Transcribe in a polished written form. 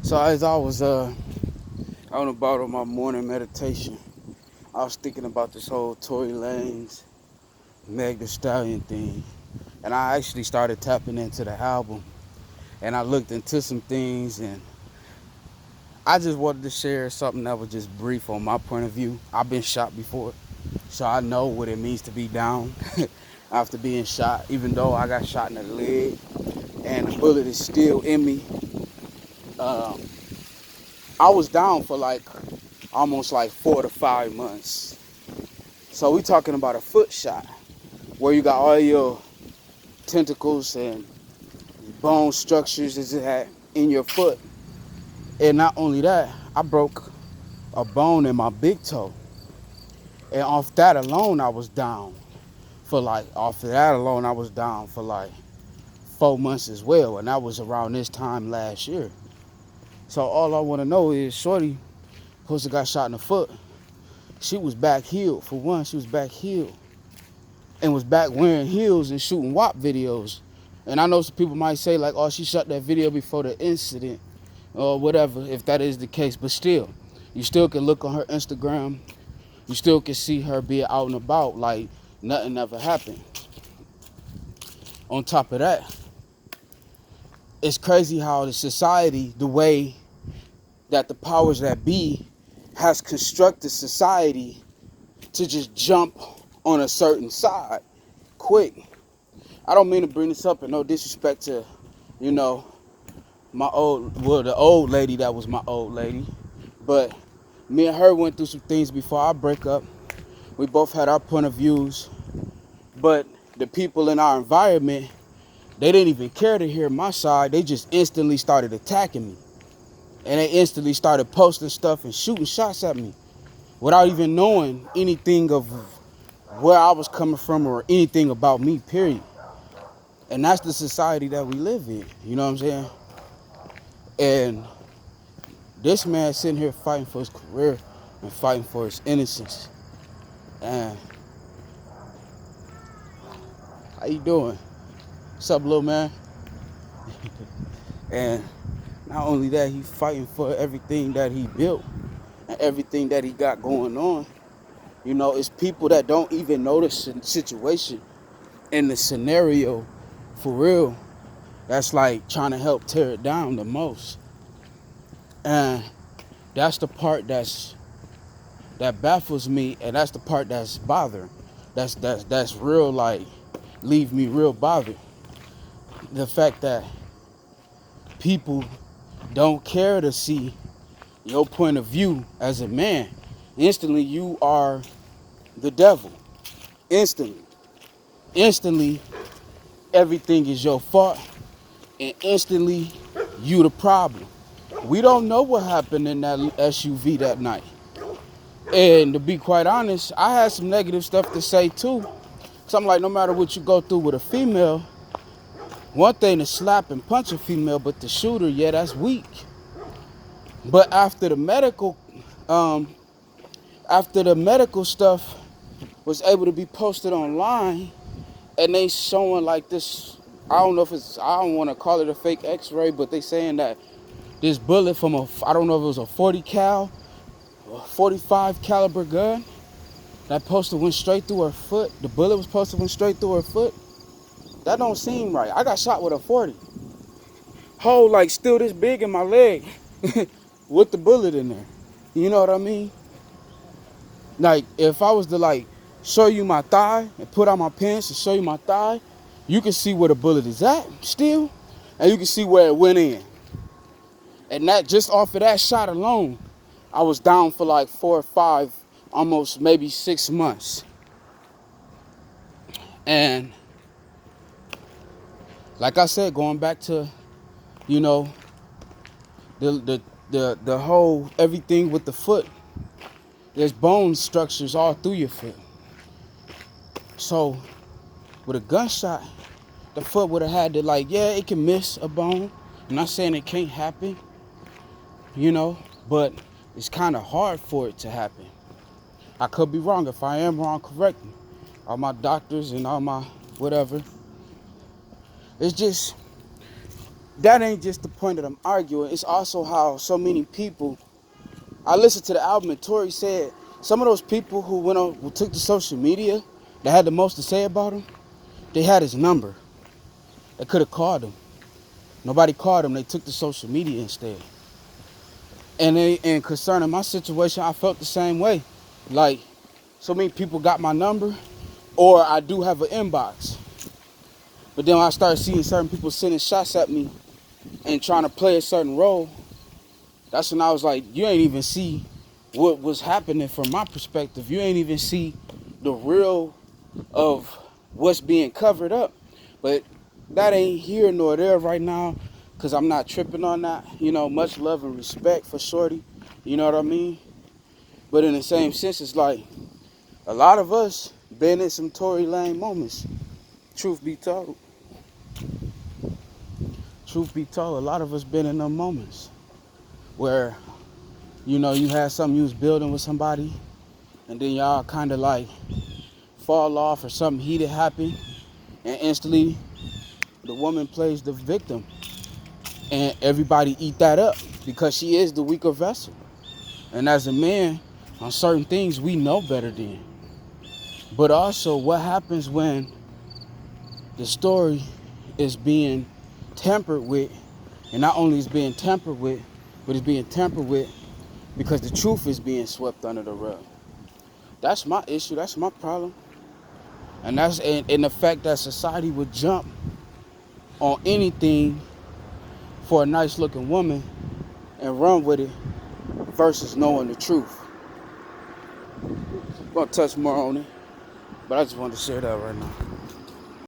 So as I was on about on my morning meditation, I was thinking about this whole Tory Lanez, Meg Thee Stallion thing, and I actually started tapping into the album, and I looked into some things, and I just wanted to share something that was just brief on my point of view. I've been shot before, so I know what it means to be down after being shot, even though I got shot in the leg and the bullet is still in me. Um, I was down for like almost like 4 to 5 months. So we talking about a foot shot where you got all your tentacles and bone structures is at in your foot. And not only that, I broke a bone in my big toe. And off that alone, I was down for like, off of that alone, I was down for like 4 months as well. And that was around this time last year. So all I want to know is, Shorty, who got shot in the foot, she was back healed. For one, she was back healed and was back wearing heels and shooting WAP videos. And I know some people might say like, oh, she shot that video before the incident or whatever, if that is the case. But still, you still can look on her Instagram. You still can see her being out and about like nothing ever happened. On top of that, it's crazy how the society, the way that the powers that be has constructed society to just jump on a certain side quick. I don't mean to bring this up in no disrespect to, you know, the old lady that was my old lady. But me and her went through some things before our breakup. We both had our point of views. But the people in our environment, they didn't even care to hear my side. They just instantly started attacking me. And they instantly started posting stuff and shooting shots at me without even knowing anything of where I was coming from or anything about me, period. And that's the society that we live in. You know what I'm saying? And this man sitting here fighting for his career and fighting for his innocence. And how you doing? What's up, little man? And not only that, he's fighting for everything that he built and everything that he got going on. You know, it's people that don't even know the situation and the scenario for real. That's like trying to help tear it down the most. And that's the part that baffles me, and that's the part that's bothering. That's real, like, leave me real bothered. The fact that people don't care to see your point of view as a man. Instantly, you are the devil. Instantly. Instantly, everything is your fault. And instantly, you the problem. We don't know what happened in that SUV that night. And to be quite honest, I had some negative stuff to say too. So I'm like, no matter what you go through with a female, one thing to slap and punch a female, but the shooter, yeah, that's weak. But um, after the medical stuff was able to be posted online, and they showing like this, I don't want to call it a fake X-ray, but they saying that this bullet from I don't know if it was a 40 cal, or 45 caliber gun, that posted went straight through her foot. The bullet was posted went straight through her foot. That don't seem right. I got shot with a 40. Hole like still this big in my leg with the bullet in there. You know what I mean? Like if I was to like show you my thigh and put on my pants and show you my thigh, you can see where the bullet is at still, and you can see where it went in. And that just off of that shot alone, I was down for like 4 or 5, almost maybe 6 months. And like I said, going back to, you know, the whole everything with the foot, there's bone structures all through your foot. So with a gunshot, the foot would have had to, like, yeah, it can miss a bone. I'm not saying it can't happen, you know, but it's kind of hard for it to happen. I could be wrong. If I am wrong, correct me. All my doctors and all my whatever. It's just that ain't just the point that I'm arguing. It's also how so many people. I listened to the album and Tory said some of those people who took to social media that had the most to say about him, they had his number. They could have called him. Nobody called him. They took to social media instead. And concerning my situation, I felt the same way. Like, so many people got my number, or I do have an inbox. But then when I started seeing certain people sending shots at me and trying to play a certain role, that's when I was like, you ain't even see what was happening from my perspective. You ain't even see the real of what's being covered up. But that ain't here nor there right now, because I'm not tripping on that. You know, much love and respect for Shorty. You know what I mean? But in the same sense, it's like a lot of us been in some Tory Lane moments. Truth be told. Truth be told, a lot of us been in them moments where, you know, you had something you was building with somebody, and then y'all kind of like fall off or something heated happen, and instantly the woman plays the victim, and everybody eat that up because she is the weaker vessel. And as a man, on certain things we know better than. But also, what happens when the story is being tampered with, and not only is being tampered with, but it's being tampered with because the truth is being swept under the rug. That's my issue. That's my problem. And that's in the fact that society would jump on anything for a nice looking woman and run with it versus knowing the truth. I'm gonna touch more on it, but I just wanted to share that right now.